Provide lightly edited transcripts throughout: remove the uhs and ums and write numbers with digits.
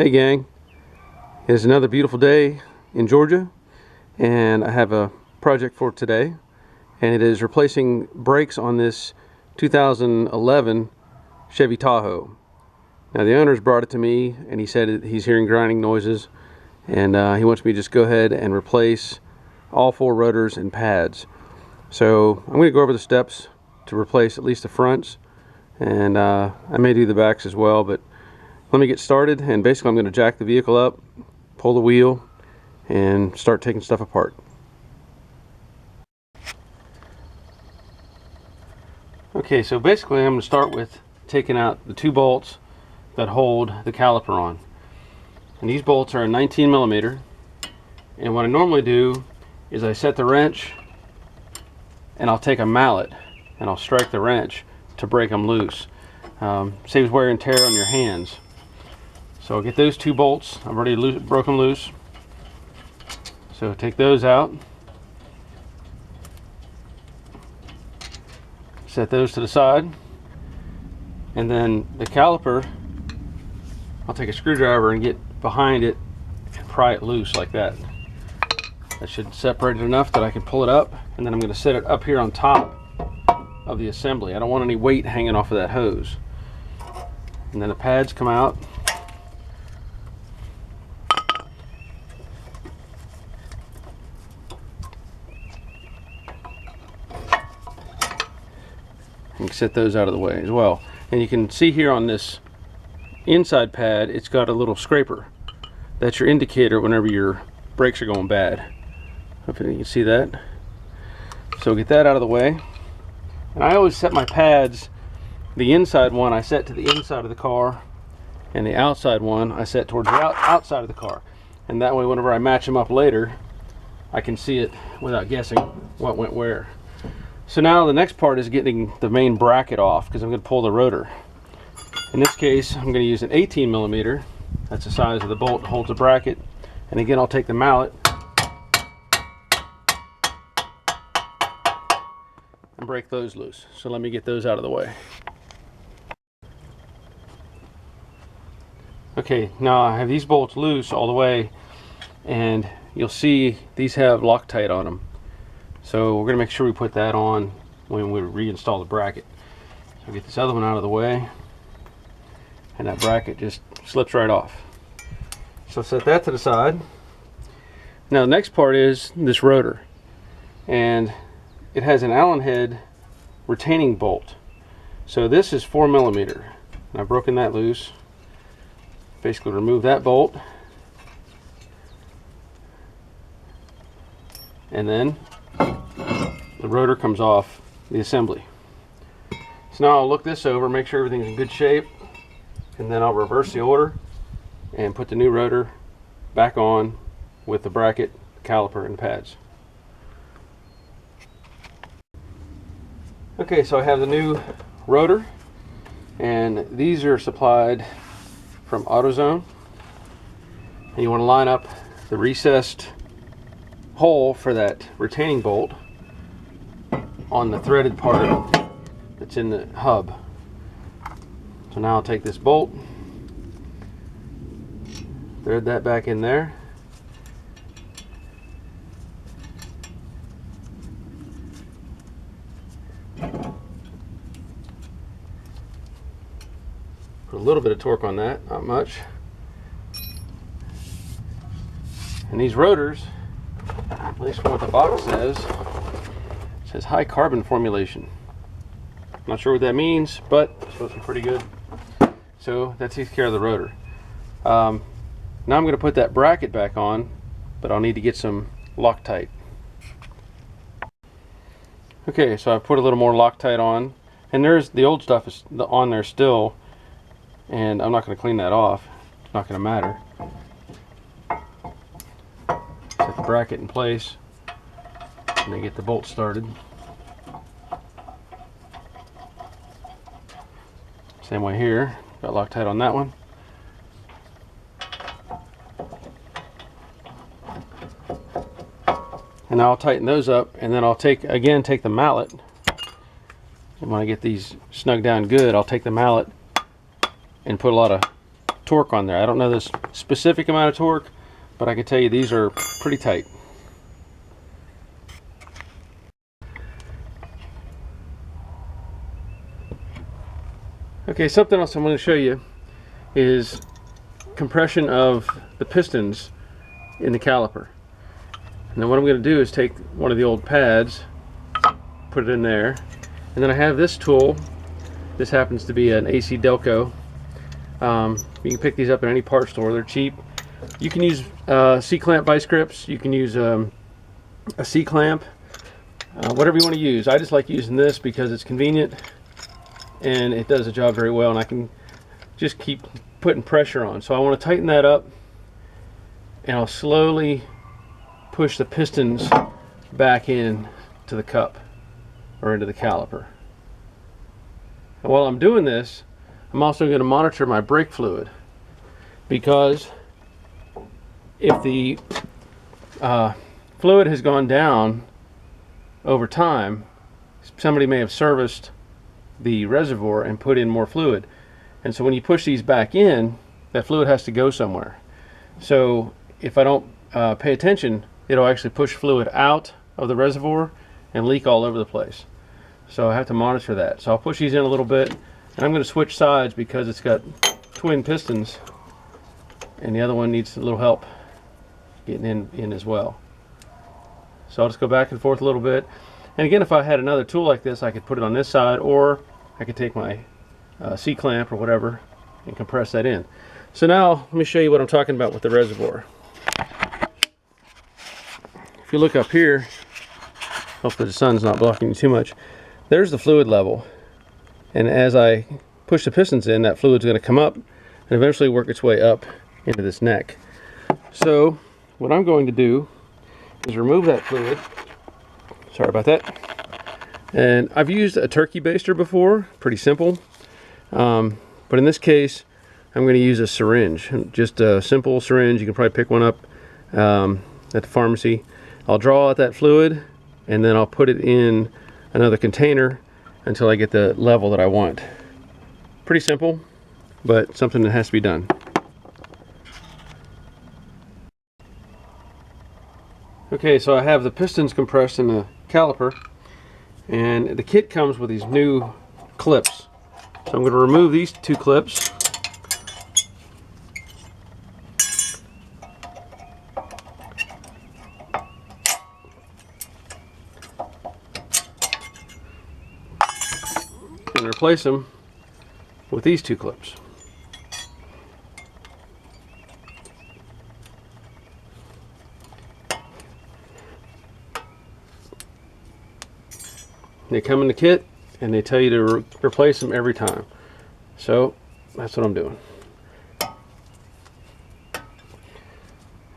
Hey gang, it's another beautiful day in Georgia, and I have a project for today, and it is replacing brakes on this 2011 Chevy Tahoe. Now the owner's brought it to me and he said he's hearing grinding noises, and he wants me to just go ahead and replace all 4 rotors and pads. So I'm going to go over the steps to replace at least the fronts, and I may do the backs as well, but let me get started. And basically I'm going to jack the vehicle up, pull the wheel, and start taking stuff apart. Okay, so basically I'm going to start with taking out the 2 bolts that hold the caliper on. And these bolts are a 19 millimeter. And what I normally do is I set the wrench and I'll take a mallet and I'll strike the wrench to break them loose. Saves wear and tear on your hands. So I'll get those 2 bolts. I've already broke them loose. So take those out. Set those to the side. And then the caliper, I'll take a screwdriver and get behind it and pry it loose like that. That should separate it enough that I can pull it up. And then I'm going to set it up here on top of the assembly. I don't want any weight hanging off of that hose. And then the pads come out. And set those out of the way as well. And you can see here on this inside pad, it's got a little scraper. That's your indicator whenever your brakes are going bad. Hopefully you can see that. So get that out of the way. And I always set my pads, the inside one I set to the inside of the car, and the outside one I set towards the outside of the car. And that way whenever I match them up later, I can see it without guessing what went where. So now the next part is getting the main bracket off, because I'm going to pull the rotor. In this case, I'm going to use an 18 millimeter. That's the size of the bolt that holds the bracket. And again, I'll take the mallet and break those loose. So let me get those out of the way. Okay, now I have these bolts loose all the way, and you'll see these have Loctite on them. So we're going to make sure we put that on when we reinstall the bracket. So get this other one out of the way, and that bracket just slips right off. So set that to the side. Now the next part is this rotor, and it has an Allen head retaining bolt. So this is 4 millimeter, and I've broken that loose. Basically remove that bolt, and then the rotor comes off the assembly. So now I'll look this over, make sure everything's in good shape, and then I'll reverse the order and put the new rotor back on with the bracket, caliper, and pads. Okay, so I have the new rotor, and these are supplied from AutoZone. And you want to line up the recessed hole for that retaining bolt on the threaded part that's in the hub. So now I'll take this bolt, thread that back in there, put a little bit of torque on that, not much. And these rotors, at least from what the box says, it says high carbon formulation. Not sure what that means, but it's supposed to be pretty good. So that takes care of the rotor. Now I'm going to put that bracket back on, but I'll need to get some Loctite. Okay, so I put a little more Loctite on, and there's the old stuff is on there still, and I'm not going to clean that off. It's not going to matter. Set the bracket in place, and then get the bolt started. Same way here, got Loctite on that one. And now I'll tighten those up, and then I'll take the mallet, and when I get these snug down good, I'll take the mallet and put a lot of torque on there. I don't know the specific amount of torque, but I can tell you these are pretty tight. Okay, something else I'm going to show you is compression of the pistons in the caliper. And then what I'm going to do is take one of the old pads, put it in there, and then I have this tool. This happens to be an AC Delco. You can pick these up at any part store. They're cheap. You can use C-clamp vice grips. You can use a C-clamp, whatever you want to use. I just like using this because it's convenient and it does the job very well, and I can just keep putting pressure on. So I want to tighten that up, and I'll slowly push the pistons back in to the cup or into the caliper. And while I'm doing this, I'm also going to monitor my brake fluid, because if the fluid has gone down over time, somebody may have serviced the reservoir and put in more fluid, and so when you push these back in, that fluid has to go somewhere. So if I don't pay attention, it'll actually push fluid out of the reservoir and leak all over the place. So I have to monitor that. So I'll push these in a little bit, and I'm going to switch sides because it's got twin pistons and the other one needs a little help getting in as well. So I'll just go back and forth a little bit. And again, if I had another tool like this, I could put it on this side, or I could take my C-clamp or whatever and compress that in. So now let me show you what I'm talking about with the reservoir. If you look up here, hopefully the sun's not blocking you too much, there's the fluid level. And as I push the pistons in, that fluid's going to come up and eventually work its way up into this neck. So what I'm going to do is remove that fluid. Sorry about that. And I've used a turkey baster before, pretty simple. But in this case, I'm going to use a syringe, just a simple syringe. You can probably pick one up at the pharmacy. I'll draw out that fluid, and then I'll put it in another container until I get the level that I want. Pretty simple, but something that has to be done. Okay, so I have the pistons compressed in the caliper, and the kit comes with these new clips. So I'm going to remove these two clips. And replace them with these two clips. They come in the kit, and they tell you to replace them every time. So that's what I'm doing.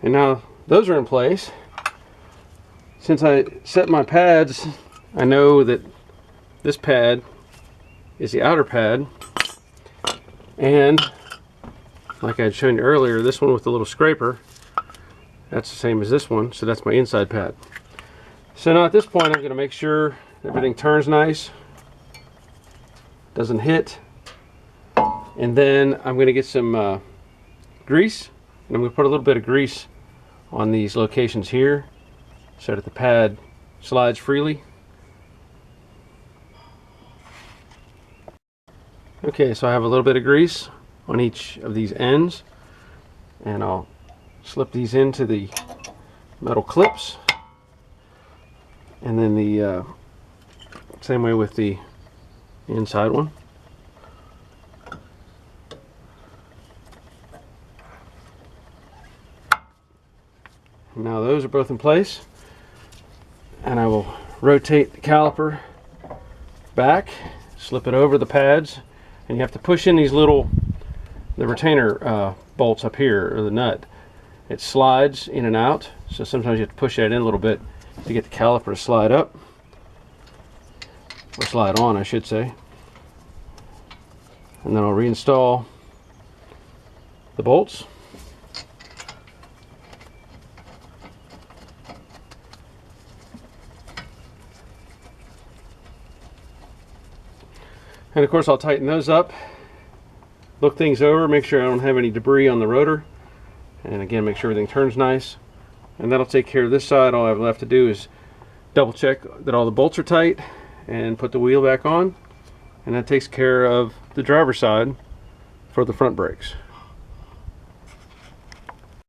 And now those are in place. Since I set my pads, I know that this pad is the outer pad, and like I had shown you earlier, this one with the little scraper, that's the same as this one, so that's my inside pad. So now at this point, I'm going to make sure everything turns nice, doesn't hit, and then I'm going to get some grease, and I'm going to put a little bit of grease on these locations here so that the pad slides freely. Okay, so I have a little bit of grease on each of these ends, and I'll slip these into the metal clips, and then the same way with the inside one. Now those are both in place, and I will rotate the caliper back, slip it over the pads, and you have to push in these the retainer bolts up here, or the nut. It slides in and out, so sometimes you have to push that in a little bit to get the caliper to slide up, or slide on, I should say. And then I'll reinstall the bolts. And of course I'll tighten those up look things over, make sure I don't have any debris on the rotor, and again, make sure everything turns nice. And that'll take care of this side. All I have left to do is double check that all the bolts are tight and put the wheel back on, and that takes care of the driver's side for the front brakes.